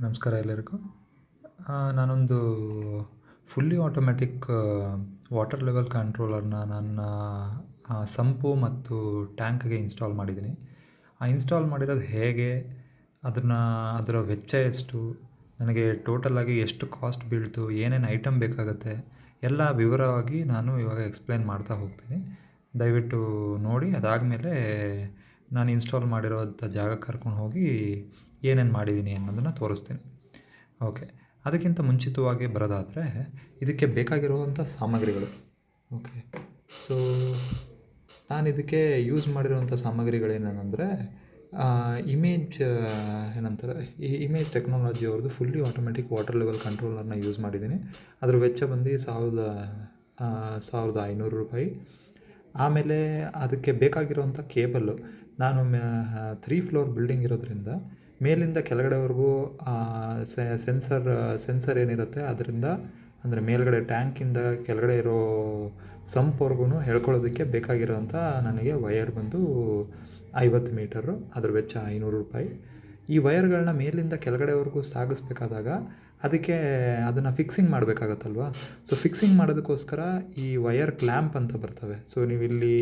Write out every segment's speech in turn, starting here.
ನಮಸ್ಕಾರ ಎಲ್ಲರಿಗೂ. ನಾನೊಂದು ಫುಲ್ಲಿ ಆಟೋಮ್ಯಾಟಿಕ್ ವಾಟರ್ ಲೆವೆಲ್ ಕಂಟ್ರೋಲರ್ನ ನನ್ನ ಸಂಪು ಮತ್ತು ಟ್ಯಾಂಕ್ಗೆ ಇನ್ಸ್ಟಾಲ್ ಮಾಡಿದ್ದೀನಿ. ಇನ್ಸ್ಟಾಲ್ ಮಾಡಿರೋದು ಹೇಗೆ, ಅದರ ವೆಚ್ಚ ಎಷ್ಟು, ನನಗೆ ಟೋಟಲಾಗಿ ಎಷ್ಟು ಕಾಸ್ಟ್ ಬೀಳ್ತು, ಏನೇನು ಐಟಮ್ ಬೇಕಾಗುತ್ತೆ ಎಲ್ಲ ವಿವರವಾಗಿ ನಾನು ಇವಾಗ ಎಕ್ಸ್ಪ್ಲೇನ್ ಮಾಡ್ತಾ ಹೋಗ್ತೀನಿ. ದಯವಿಟ್ಟು ನೋಡಿ. ಅದಾದಮೇಲೆ ನಾನು ಇನ್ಸ್ಟಾಲ್ ಮಾಡಿರೋಂಥ ಜಾಗಕ್ಕೆ ಕರ್ಕೊಂಡು ಹೋಗಿ ಏನೇನು ಮಾಡಿದ್ದೀನಿ ಅನ್ನೋದನ್ನು ತೋರಿಸ್ತೀನಿ. ಓಕೆ, ಅದಕ್ಕಿಂತ ಮುಂಚಿತವಾಗಿ ಬರೋದಾದರೆ ಇದಕ್ಕೆ ಬೇಕಾಗಿರುವಂಥ ಸಾಮಗ್ರಿಗಳು. ಓಕೆ, ಸೊ ನಾನು ಇದಕ್ಕೆ ಯೂಸ್ ಮಾಡಿರುವಂಥ ಸಾಮಗ್ರಿಗಳೇನೇನೆಂದರೆ ಏನಂತಾರೆ, ಈ ಇಮೇಜ್ ಟೆಕ್ನಾಲಜಿ ಅವ್ರದ್ದು ಫುಲ್ಲಿ ಆಟೋಮೆಟಿಕ್ ವಾಟರ್ ಲೆವೆಲ್ ಕಂಟ್ರೋಲರ್ನ ಯೂಸ್ ಮಾಡಿದ್ದೀನಿ. ಅದ್ರ ವೆಚ್ಚ ಬಂದು 1,500 ರೂಪಾಯಿ. ಆಮೇಲೆ ಅದಕ್ಕೆ ಬೇಕಾಗಿರುವಂಥ ಕೇಬಲ್ಲು, ನಾನು 3 ಫ್ಲೋರ್ ಬಿಲ್ಡಿಂಗ್ ಇರೋದ್ರಿಂದ ಮೇಲಿಂದ ಕೆಳಗಡೆವರೆಗೂ ಸೆನ್ಸರ್ ಏನಿರುತ್ತೆ ಅದರಿಂದ, ಅಂದರೆ ಮೇಲ್ಗಡೆ ಟ್ಯಾಂಕಿಂದ ಕೆಳಗಡೆ ಇರೋ ಸಂಪ್ವರೆಗೂ ಹೇಳ್ಕೊಳ್ಳೋದಕ್ಕೆ ಬೇಕಾಗಿರೋಂಥ ನನಗೆ ವಯರ್ ಬಂದು 50 ಮೀಟರು, ಅದ್ರ ವೆಚ್ಚ 500 ರೂಪಾಯಿ. ಈ ವಯರ್ಗಳನ್ನ ಮೇಲಿಂದ ಕೆಳಗಡೆವರೆಗೂ ಸಾಗಿಸ್ಬೇಕಾದಾಗ ಅದನ್ನು ಫಿಕ್ಸಿಂಗ್ ಮಾಡಬೇಕಾಗತ್ತಲ್ವ. ಸೊ ಫಿಕ್ಸಿಂಗ್ ಮಾಡೋದಕ್ಕೋಸ್ಕರ ಈ ವಯರ್ ಕ್ಲ್ಯಾಂಪ್ ಅಂತ ಬರ್ತವೆ. ಸೊ ನೀವಿಲ್ಲಿ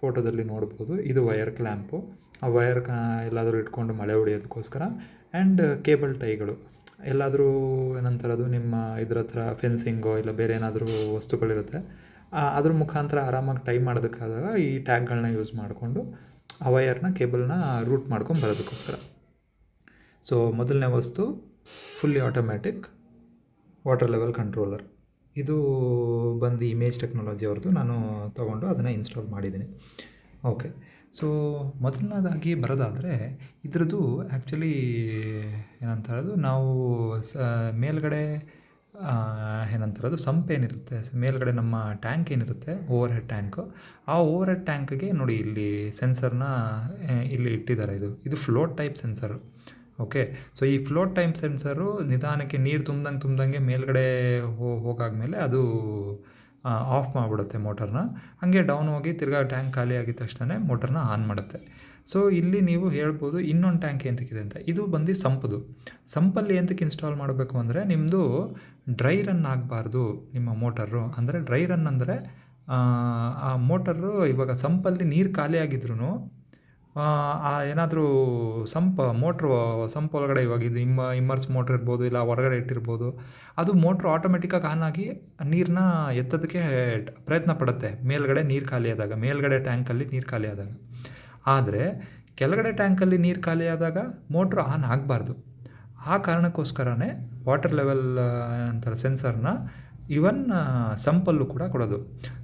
ಫೋಟೋದಲ್ಲಿ ನೋಡ್ಬೋದು, ಇದು ವಯರ್ ಕ್ಲ್ಯಾಂಪು. ಆ ವಯರ್ ಎಲ್ಲಾದರೂ ಇಟ್ಕೊಂಡು ಮಳೆ ಹೊಡೆಯೋದಕ್ಕೋಸ್ಕರ. ಆ್ಯಂಡ್ ಕೇಬಲ್ ಟೈಗಳು ಎಲ್ಲಾದರೂ ಏನಂತಾರದು, ನಿಮ್ಮ ಇದ್ರ ಹತ್ರ ಫೆನ್ಸಿಂಗೋ ಇಲ್ಲ ಬೇರೆ ಏನಾದರೂ ವಸ್ತುಗಳಿರುತ್ತೆ, ಅದ್ರ ಮುಖಾಂತರ ಆರಾಮಾಗಿ ಟೈ ಮಾಡೋದಕ್ಕಾದಾಗ ಈ ಟ್ಯಾಗ್ಗಳನ್ನ ಯೂಸ್ ಮಾಡಿಕೊಂಡು ಆ ವಯರ್ನ ಕೇಬಲ್ನ ರೂಟ್ ಮಾಡ್ಕೊಂಡು ಬರೋದಕ್ಕೋಸ್ಕರ. ಸೊ ಮೊದಲನೇ ವಸ್ತು fully automatic water level controller. ಇದು ಬಂದು ಇಮೇಜ್ ಟೆಕ್ನಾಲಜಿ ಅವ್ರದ್ದು. ನಾನು ತೊಗೊಂಡು ಅದನ್ನು ಇನ್ಸ್ಟಾಲ್ ಮಾಡಿದ್ದೀನಿ. ಓಕೆ, ಸೊ ಮೊದಲನೇದಾಗಿ ಬರೋದಾದರೆ ಇದ್ರದ್ದು ಆ್ಯಕ್ಚುಲಿ ಏನಂತಾರದು, ನಾವು ಮೇಲ್ಗಡೆ ಏನಂತಾರದು ಸಂಪೇನಿರುತ್ತೆ, ಮೇಲ್ಗಡೆ ನಮ್ಮ ಟ್ಯಾಂಕ್ ಏನಿರುತ್ತೆ, ಓವರ್ ಹೆಡ್ ಟ್ಯಾಂಕು, ಆ ಓವರ್ ಹೆಡ್ ಟ್ಯಾಂಕ್ಗೆ ನೋಡಿ ಇಲ್ಲಿ ಸೆನ್ಸರ್ನ ಇಲ್ಲಿ ಇಟ್ಟಿದ್ದಾರೆ. ಇದು float type sensor. Okay, so ಈ ಫ್ಲೋಟ್ ಟೈಪ್ ಸೆನ್ಸರು ನಿಧಾನಕ್ಕೆ ನೀರು ತುಂಬ್ದಂಗೆ ಮೇಲ್ಗಡೆ ಹೋಗಾದ್ಮೇಲೆ ಅದು ಆಫ್ ಮಾಡಿಬಿಡುತ್ತೆ ಮೋಟರ್ನ. ಹಾಗೆ ಡೌನ್ ಹೋಗಿ ತಿರ್ಗಾ ಟ್ಯಾಂಕ್ ಖಾಲಿ ಆಗಿದ ತಕ್ಷಣ ಮೋಟರ್ನ ಆನ್ ಮಾಡುತ್ತೆ. ಸೊ ಇಲ್ಲಿ ನೀವು ಹೇಳ್ಬೋದು ಇನ್ನೊಂದು ಟ್ಯಾಂಕ್ ಎಂತಕ್ಕಿದೆ ಅಂತ. ಇದು ಬಂದು ಸಂಪಲ್ಲಿ ಎಂತಕ್ಕೆ ಇನ್ಸ್ಟಾಲ್ ಮಾಡಬೇಕು ಅಂದರೆ, ನಿಮ್ಮದು ಡ್ರೈ ರನ್ ಆಗಬಾರ್ದು ನಿಮ್ಮ ಮೋಟರು. ಅಂದರೆ ಡ್ರೈ ರನ್ ಅಂದರೆ ಆ ಮೋಟರು ಇವಾಗ ಸಂಪಲ್ಲಿ ನೀರು ಖಾಲಿ ಆಗಿದ್ರೂ ಏನಾದರೂ ಸಂಪ್ ಒಳಗಡೆ ಇವಾಗ ಇದು ಇಮ್ಮರ್ಸ್ ಮೋಟ್ರ್ ಇರ್ಬೋದು, ಇಲ್ಲ ಹೊರಗಡೆ ಇಟ್ಟಿರ್ಬೋದು, ಅದು ಮೋಟ್ರ್ ಆಟೋಮೆಟಿಕ್ಕಾಗಿ ಆನ್ ಆಗಿ ನೀರನ್ನ ಎತ್ತೋದಕ್ಕೆ ಪ್ರಯತ್ನ ಪಡುತ್ತೆ ಮೇಲ್ಗಡೆ ನೀರು ಖಾಲಿ ಆದಾಗ, ಮೇಲ್ಗಡೆ ಟ್ಯಾಂಕಲ್ಲಿ ನೀರು ಖಾಲಿ ಆದಾಗ. ಆದರೆ ಕೆಳಗಡೆ ಟ್ಯಾಂಕಲ್ಲಿ ನೀರು ಖಾಲಿ ಆದಾಗ ಮೋಟ್ರ್ ಆನ್ ಆಗಬಾರ್ದು. ಆ ಕಾರಣಕ್ಕೋಸ್ಕರನೇ ವಾಟರ್ ಲೆವೆಲ್ ಅಂತಾರೆ ಸೆನ್ಸರ್ನ ಇವನ್ ಸಂಪಲ್ಲೂ ಕೂಡ ಕೊಡೋದು.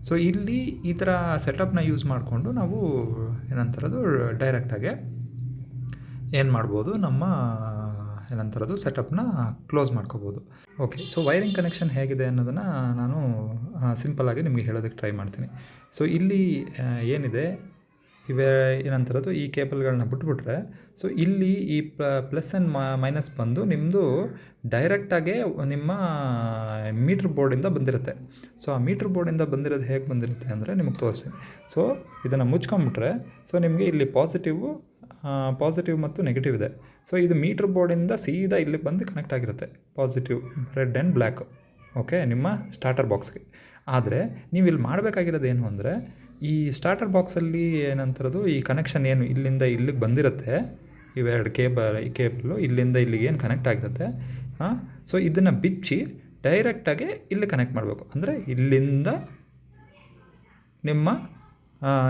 ಸೊ ಇಲ್ಲಿ ಈ ಥರ ಸೆಟಪ್ನ ಯೂಸ್ ಮಾಡಿಕೊಂಡು ನಾವು ಏನಂತಾರದು ಡೈರೆಕ್ಟಾಗೆ ಏನು ಮಾಡ್ಬೋದು, ನಮ್ಮ ಏನಂತಾರದು ಸೆಟಪ್ನ ಕ್ಲೋಸ್ ಮಾಡ್ಕೋಬೋದು. ಓಕೆ, ಸೊ ವೈರಿಂಗ್ ಕನೆಕ್ಷನ್ ಹೇಗಿದೆ ಅನ್ನೋದನ್ನು ನಾನು ಸಿಂಪಲ್ಲಾಗಿ ನಿಮಗೆ ಹೇಳೋದಕ್ಕೆ ಟ್ರೈ ಮಾಡ್ತೀನಿ. ಸೊ ಇಲ್ಲಿ ಏನಿದೆ, ಏನಂತಾರದು ಈ ಕೇಬಲ್ಗಳನ್ನ ಬಿಟ್ಬಿಟ್ರೆ, ಸೊ ಇಲ್ಲಿ ಈ ಪ್ಲಸ್ ಆ್ಯಂಡ್ ಮೈನಸ್ ಬಂದು ನಿಮ್ಮದು ಡೈರೆಕ್ಟಾಗೆ ನಿಮ್ಮ ಮೀಟ್ರ್ ಬೋರ್ಡಿಂದ ಬಂದಿರುತ್ತೆ. ಸೊ ಆ ಮೀಟ್ರ್ ಬೋರ್ಡಿಂದ ಬಂದಿರೋದು ಹೇಗೆ ಬಂದಿರುತ್ತೆ ಅಂದರೆ ನಿಮಗೆ ತೋರಿಸ್ತೀನಿ. ಸೊ ಇದನ್ನು ಮುಚ್ಕೊಂಬಿಟ್ರೆ, ಸೊ ನಿಮಗೆ ಇಲ್ಲಿ ಪಾಸಿಟಿವ್ ಮತ್ತು ನೆಗೆಟಿವ್ ಇದೆ. ಸೊ ಇದು ಮೀಟ್ರ್ ಬೋರ್ಡಿಂದ ಸೀದಾ ಇಲ್ಲಿ ಬಂದು ಕನೆಕ್ಟ್ ಆಗಿರುತ್ತೆ, positive red and black. Okay, ನಿಮ್ಮ ಸ್ಟಾರ್ಟರ್ ಬಾಕ್ಸ್ಗೆ. ಆದರೆ ನೀವು ಇಲ್ಲಿ ಮಾಡಬೇಕಾಗಿರೋದು ಏನು ಅಂದರೆ, ಈ ಸ್ಟಾರ್ಟರ್ ಬಾಕ್ಸಲ್ಲಿ ಏನಂತಾರದು ಈ ಕನೆಕ್ಷನ್ ಏನು ಇಲ್ಲಿಂದ ಇಲ್ಲಿಗೆ ಬಂದಿರುತ್ತೆ, ಇವೆರಡು ಕೇಬಲ್ಲು ಇಲ್ಲಿಂದ ಇಲ್ಲಿಗೆ ಏನು ಕನೆಕ್ಟ್ ಆಗಿರುತ್ತೆ, ಸೊ ಇದನ್ನು ಬಿಚ್ಚಿ ಡೈರೆಕ್ಟಾಗಿ ಇಲ್ಲಿ ಕನೆಕ್ಟ್ ಮಾಡಬೇಕು. ಅಂದರೆ ಇಲ್ಲಿಂದ ನಿಮ್ಮ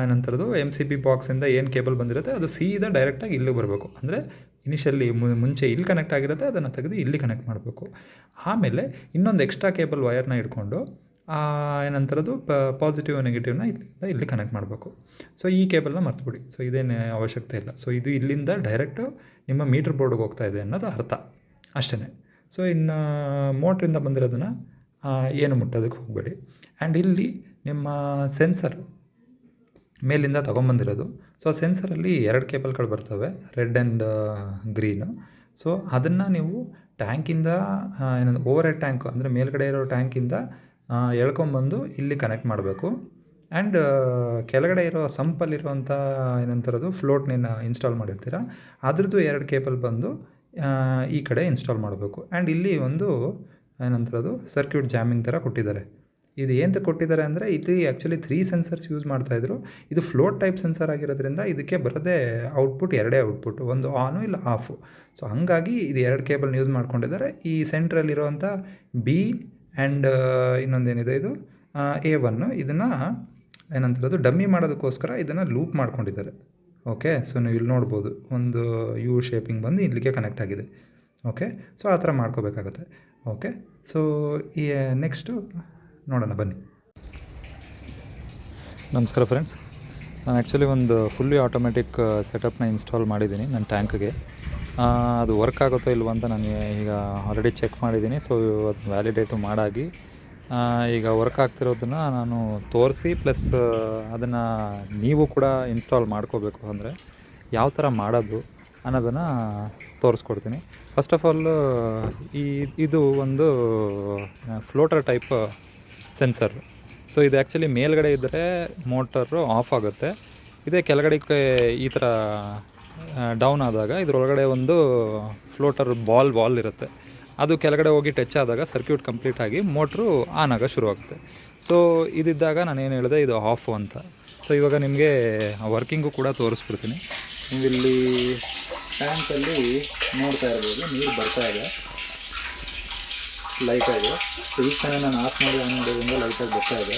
ಏನಂತಾರದು MCB ಬಾಕ್ಸಿಂದ ಏನು ಕೇಬಲ್ ಬಂದಿರುತ್ತೆ ಅದು ಸೀದಾ ಡೈರೆಕ್ಟಾಗಿ ಇಲ್ಲಿಗೆ ಬರಬೇಕು. ಅಂದರೆ ಇನಿಷಿಯಲಿ ಮುಂಚೆ ಇಲ್ಲಿ ಕನೆಕ್ಟ್ ಆಗಿರುತ್ತೆ, ಅದನ್ನು ತೆಗೆದು ಇಲ್ಲಿ ಕನೆಕ್ಟ್ ಮಾಡಬೇಕು. ಆಮೇಲೆ ಇನ್ನೊಂದು ಎಕ್ಸ್ಟ್ರಾ ಕೇಬಲ್ ವಯರ್ನ ಇಟ್ಕೊಂಡು ಏನಂತಾರದು ಪಾಸಿಟಿವ್ ನೆಗೆಟಿವ್ನ ಇಲ್ಲಿಂದ ಇಲ್ಲಿ ಕನೆಕ್ಟ್ ಮಾಡಬೇಕು. ಸೊ ಈ ಕೇಬಲ್ನ ಮರ್ತುಬಿಡಿ. ಸೊ ಇದೇನು ಅವಶ್ಯಕತೆ ಇಲ್ಲ. ಸೊ ಇದು ಇಲ್ಲಿಂದ ಡೈರೆಕ್ಟು ನಿಮ್ಮ ಮೀಟ್ರ್ ಬೋರ್ಡ್ಗೆ ಹೋಗ್ತಾ ಇದೆ ಅನ್ನೋದು ಅರ್ಥ ಅಷ್ಟೇ. ಸೊ ಇನ್ನು ಮೋಟ್ರಿಂದ ಬಂದಿರೋದನ್ನು ಏನು ಮುಟ್ಟೋದಕ್ಕೆ ಹೋಗಬೇಡಿ. ಆ್ಯಂಡ್ ಇಲ್ಲಿ ನಿಮ್ಮ ಸೆನ್ಸರ್ ಮೇಲಿಂದ ತೊಗೊಂಬಂದಿರೋದು. ಸೊ ಸೆನ್ಸರಲ್ಲಿ 2 ಕೇಬಲ್ಗಳು ಬರ್ತವೆ, ರೆಡ್ ಆ್ಯಂಡ್ ಗ್ರೀನು. ಸೊ ಅದನ್ನು ನೀವು ಟ್ಯಾಂಕಿಂದ ಓವರ್ ಹೆಡ್ ಟ್ಯಾಂಕ್ ಅಂದರೆ ಮೇಲ್ಗಡೆ ಇರೋ ಟ್ಯಾಂಕಿಂದ ಎಳ್ಕೊಂಬಂದು ಇಲ್ಲಿ ಕನೆಕ್ಟ್ ಮಾಡಬೇಕು. ಆ್ಯಂಡ್ ಕೆಳಗಡೆ ಇರೋ ಸಂಪಲ್ಲಿರುವಂಥ ಏನಂತಾರದು ಫ್ಲೋಟ್ನೇನು ಇನ್ಸ್ಟಾಲ್ ಮಾಡಿರ್ತೀರ, ಅದ್ರದ್ದು 2 ಕೇಬಲ್ ಬಂದು ಈ ಕಡೆ ಇನ್ಸ್ಟಾಲ್ ಮಾಡಬೇಕು. ಆ್ಯಂಡ್ ಇಲ್ಲಿ ಒಂದು ಏನಂತಾರೆ ಅದು ಸರ್ಕ್ಯೂಟ್ ಜಾಮಿಂಗ್ ಥರ ಕೊಟ್ಟಿದ್ದಾರೆ. ಇದು ಏನಂತ ಕೊಟ್ಟಿದ್ದಾರೆ ಅಂದರೆ ಇಲ್ಲಿ ಆ್ಯಕ್ಚುಲಿ 3 ಸೆನ್ಸರ್ಸ್ ಯೂಸ್ ಮಾಡ್ತಾಯಿದ್ರು. ಇದು ಫ್ಲೋಟ್ ಟೈಪ್ ಸೆನ್ಸರ್ ಆಗಿರೋದ್ರಿಂದ ಇದಕ್ಕೆ ಬರೋದೇ ಔಟ್ಪುಟ್ 2 ಔಟ್ಪುಟ್, ಒಂದು ಆನು ಇಲ್ಲ ಆಫು. ಸೊ ಹಾಗಾಗಿ ಇದು 2 ಕೇಬಲ್ನ ಯೂಸ್ ಮಾಡ್ಕೊಂಡಿದ್ದಾರೆ. ಈ ಸೆಂಟ್ರಲ್ಲಿರುವಂಥ ಬಿ ಆ್ಯಂಡ್ ಇನ್ನೊಂದೇನಿದೆ ಇದು A1 ಇದನ್ನು ಏನಂತಾರೆ ಅದು ಡಮ್ಮಿ ಮಾಡೋದಕ್ಕೋಸ್ಕರ ಇದನ್ನು ಲೂಪ್ ಮಾಡ್ಕೊಂಡಿದ್ದಾರೆ. ಓಕೆ, ಸೊ ನೀವು ಇಲ್ಲಿ ನೋಡ್ಬೋದು ಒಂದು ಯು ಶೇಪಿಂಗ್ ಬಂದು ಇಲ್ಲಿಗೆ ಕನೆಕ್ಟ್ ಆಗಿದೆ. ಓಕೆ, ಸೊ ಆ ಥರ ಮಾಡ್ಕೋಬೇಕಾಗತ್ತೆ. ಓಕೆ, ಸೊ ಈ ನೆಕ್ಸ್ಟು ನೋಡೋಣ ಬನ್ನಿ. ನಮಸ್ಕಾರ ಫ್ರೆಂಡ್ಸ್, ನಾನು ಆ್ಯಕ್ಚುಲಿ ಒಂದು ಫುಲ್ಲಿ ಆಟೋಮೆಟಿಕ್ ಸೆಟಪ್ನ ಇನ್ಸ್ಟಾಲ್ ಮಾಡಿದ್ದೀನಿ ನನ್ನ ಟ್ಯಾಂಕ್ಗೆ. ಅದು ವರ್ಕ್ ಆಗುತ್ತೋ ಇಲ್ವೋ ಅಂತ ನಾನು ಈಗ ಆಲ್ರೆಡಿ ಚೆಕ್ ಮಾಡಿದ್ದೀನಿ. ಸೊ ಅದು ವ್ಯಾಲಿಡೇಟು ಮಾಡಾಗಿ ಈಗ ವರ್ಕ್ ಆಗ್ತಿರೋದನ್ನು ನಾನು ತೋರಿಸಿ, ಪ್ಲಸ್ ಅದನ್ನು ನೀವು ಕೂಡ ಇನ್ಸ್ಟಾಲ್ ಮಾಡ್ಕೋಬೇಕು ಅಂದರೆ ಯಾವ ಥರ ಮಾಡೋದು ಅನ್ನೋದನ್ನು ತೋರಿಸ್ಕೊಡ್ತೀನಿ. ಫಸ್ಟ್ ಆಫ್ ಆಲ್ ಇದು ಒಂದು ಫ್ಲೋಟರ್ ಟೈಪ್ ಸೆನ್ಸರ್. ಸೊ ಇದು ಆ್ಯಕ್ಚುಲಿ ಮೇಲ್ಗಡೆ ಇದ್ದರೆ ಮೋಟರು ಆಫ್ ಆಗುತ್ತೆ. ಇದೇ ಕೆಳಗಡೆ ಈ ಥರ ಡೌನ್ ಆದಾಗ ಇದರೊಳಗಡೆ ಒಂದು ಫ್ಲೋಟರ್ ಬಾಲ್ ಇರುತ್ತೆ. ಅದು ಕೆಳಗಡೆ ಹೋಗಿ ಟಚ್ ಆದಾಗ ಸರ್ಕ್ಯೂಟ್ ಕಂಪ್ಲೀಟ್ ಆಗಿ ಮೋಟ್ರು ಆನ್ ಆಗ ಶುರುವಾಗುತ್ತೆ. ಸೊ ಇದಿದ್ದಾಗ ನಾನೇನು ಹೇಳಿದೆ ಇದು ಆಫು ಅಂತ. ಸೊ ಇವಾಗ ನಿಮಗೆ ವರ್ಕಿಂಗು ಕೂಡ ತೋರಿಸ್ಬಿಡ್ತೀನಿ. ನೀವಿಲ್ಲಿ ಟ್ಯಾಂಕಲ್ಲಿ ನೋಡ್ತಾ ಇರ್ಬೋದು, ನೀರು ಬರ್ತಾ ಇದೆ ಲೈಟಾಗಿ. ಸೊ ಈ ಕಡೆ ನಾನು ಆಫ್ ಮಾಡಿ ಆನ್ ಮಾಡೋದ್ರಿಂದ ಲೈಟಾಗಿ ಬರ್ತಾ ಇದೆ.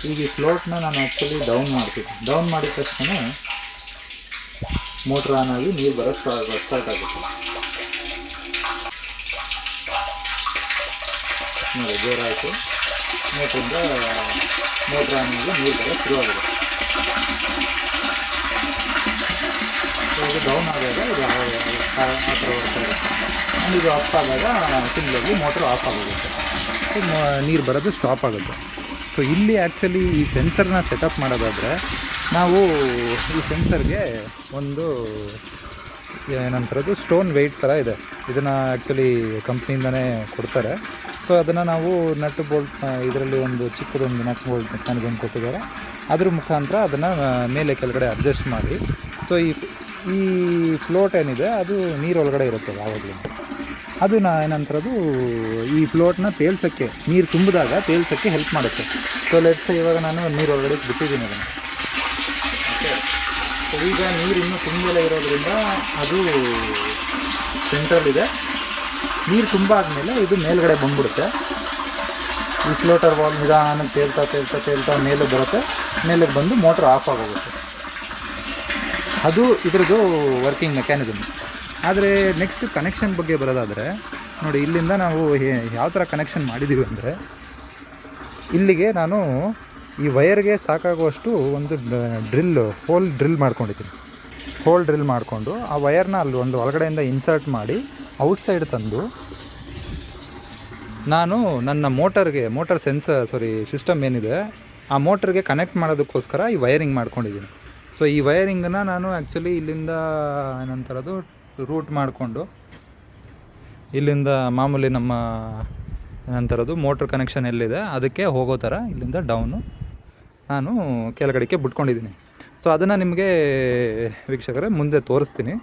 ಈಗ ಈ ಫ್ಲೋಟ್ನ ನಾನು ಆ್ಯಕ್ಚುಲಿ ಡೌನ್ ಮಾಡ್ತೀನಿ. ಡೌನ್ ಮಾಡಿದ ತಕ್ಷಣ ಮೋಟ್ರ್ ಆನ್ ಆಗಿ ನೀರು ಬರೋ ಸ್ಟಾರ್ಟ್ ಆಗುತ್ತೆ. ನೋಡಿ, ಜೋರಾಯಿತು. ಮೋಟ್ರಿಂದ ಮೋಟ್ರ್ ಆನ್ ಆಗಿ ನೀರು ಬರೋ ಶುರುವಾಗಿದೆ. ಇದು ಡೌನ್ ಆದಾಗ ಇದು ಆ ಥರ ಬರ್ತಾ ಇರುತ್ತೆ. ಇದು ಆಫ್ ಆದಾಗ ಸಿಂಗಲಾಗಿ ಮೋಟ್ರ್ ಆಫ್ ಆಗೋಗುತ್ತೆ. ನೀರು ಬರೋದು ಸ್ಟಾಪ್ ಆಗುತ್ತೆ. ಸೊ ಇಲ್ಲಿ ಆ್ಯಕ್ಚುಲಿ ಈ ಸೆನ್ಸರ್ನ ಸೆಟಪ್ ಮಾಡೋದಾದರೆ ನಾವು ಈ ಸೆನ್ಸರ್ಗೆ ಒಂದು ಏನಂತಾರದು ಸ್ಟೋನ್ ವೆಯ್ಟ್ ಥರ ಇದೆ. ಇದನ್ನು ಆ್ಯಕ್ಚುಲಿ ಕಂಪ್ನಿಯಿಂದನೇ ಕೊಡ್ತಾರೆ. ಸೊ ಅದನ್ನು ನಾವು ನಟ್ ಬೋಲ್ಟ್ ಇದರಲ್ಲಿ ಒಂದು ಚಿಕ್ಕದೊಂದು ನಟ್ ಬೋಲ್ಟ್ ಮೆಕ್ಯಾನಿಸಮ್ ಕೊಟ್ಟಿದ್ದಾರೆ. ಅದ್ರ ಮುಖಾಂತರ ಅದನ್ನು ಮೇಲೆ ಕೆಳಗಡೆ ಅಡ್ಜಸ್ಟ್ ಮಾಡಿ, ಸೊ ಈ ಫ್ಲೋಟ್ ಏನಿದೆ ಅದು ನೀರೊಳಗಡೆ ಇರುತ್ತೆ ಯಾವಾಗಲೂ. ಅದು ಏನಂತಾರದು ಈ ಫ್ಲೋಟ್ನ ತೇಲ್ಸೋಕ್ಕೆ, ನೀರು ತುಂಬಿದಾಗ ತೇಲ್ಸೋಕ್ಕೆ ಹೆಲ್ಪ್ ಮಾಡುತ್ತೆ. ಸೊ ಲೆಟ್ಸ್ ಇವಾಗ ನಾನು ನೀರೊಳಗಡೆ ಬಿಟ್ಟಿದ್ದೀನಿ ಅದನ್ನು. ಓಕೆ, ಸೊ ಈಗ ನೀರು ಇನ್ನೂ ತುಂಬಿಲ್ಲ ಇರೋದ್ರಿಂದ ಅದು ಸೆಂಟ್ರಲ್ಲಿದೆ. ನೀರು ತುಂಬ ಆದಮೇಲೆ ಇದು ಮೇಲ್ಗಡೆ ಬಂದ್ಬಿಡುತ್ತೆ. ಈ ಫ್ಲೋಟರ್ ಬಾಲ್ ನಿಧಾನಕ್ಕೆ ತೇಲ್ತಾ ಮೇಲೆ ಬರುತ್ತೆ. ಮೇಲೆ ಬಂದು ಮೋಟ್ರ್ ಆಫ್ ಆಗೋಗುತ್ತೆ. ಅದು ಇದರದ್ದು ವರ್ಕಿಂಗ್ ಮೆಕ್ಯಾನಿಸಮ್. ಆದರೆ ನೆಕ್ಸ್ಟ್ ಕನೆಕ್ಷನ್ ಬಗ್ಗೆ ಬರೋದಾದರೆ ನೋಡಿ, ಇಲ್ಲಿಂದ ನಾವು ಯಾವ ಥರ ಕನೆಕ್ಷನ್ ಮಾಡಿದ್ದೀವಿ ಅಂದರೆ, ಇಲ್ಲಿಗೆ ನಾನು ಈ ವೈರ್ಗೆ ಸಾಕಾಗುವಷ್ಟು ಒಂದು ಹೋಲ್ ಡ್ರಿಲ್ ಮಾಡ್ಕೊಂಡಿದ್ದೀನಿ. ಹೋಲ್ ಡ್ರಿಲ್ ಮಾಡಿಕೊಂಡು ಆ ವೈರ್ನ ಅಲ್ಲಿ ಒಂದು ಒಳಗಡೆಯಿಂದ ಇನ್ಸರ್ಟ್ ಮಾಡಿ ಔಟ್ಸೈಡ್ ತಂದು ನಾನು ನನ್ನ ಮೋಟರ್ ಸಿಸ್ಟಮ್ ಏನಿದೆ ಆ ಮೋಟರ್ಗೆ ಕನೆಕ್ಟ್ ಮಾಡೋದಕ್ಕೋಸ್ಕರ ಈ ವೈರಿಂಗ್ ಮಾಡ್ಕೊಂಡಿದ್ದೀನಿ. ಸೊ ಈ ವೈರಿಂಗನ್ನು ನಾನು ಆ್ಯಕ್ಚುಲಿ ಇಲ್ಲಿಂದ ಏನಂತಾರದು ರೂಟ್ ಮಾಡಿಕೊಂಡು ಇಲ್ಲಿಂದ ಮಾಮೂಲಿ ನಮ್ಮ ಏನಂತಾರದು ಮೋಟ್ರ್ ಕನೆಕ್ಷನ್ ಎಲ್ಲಿದೆ ಅದಕ್ಕೆ ಹೋಗೋ ಥರ ಇಲ್ಲಿಂದ ಡೌನು ನಾನು ಕೆಳಗಡೆಗೆ ಬಿಟ್ಕೊಂಡಿದ್ದೀನಿ. ಸೊ ಅದನ್ನು ನಿಮಗೆ ವೀಕ್ಷಕರೇ ಮುಂದೆ ತೋರಿಸ್ತೀನಿ.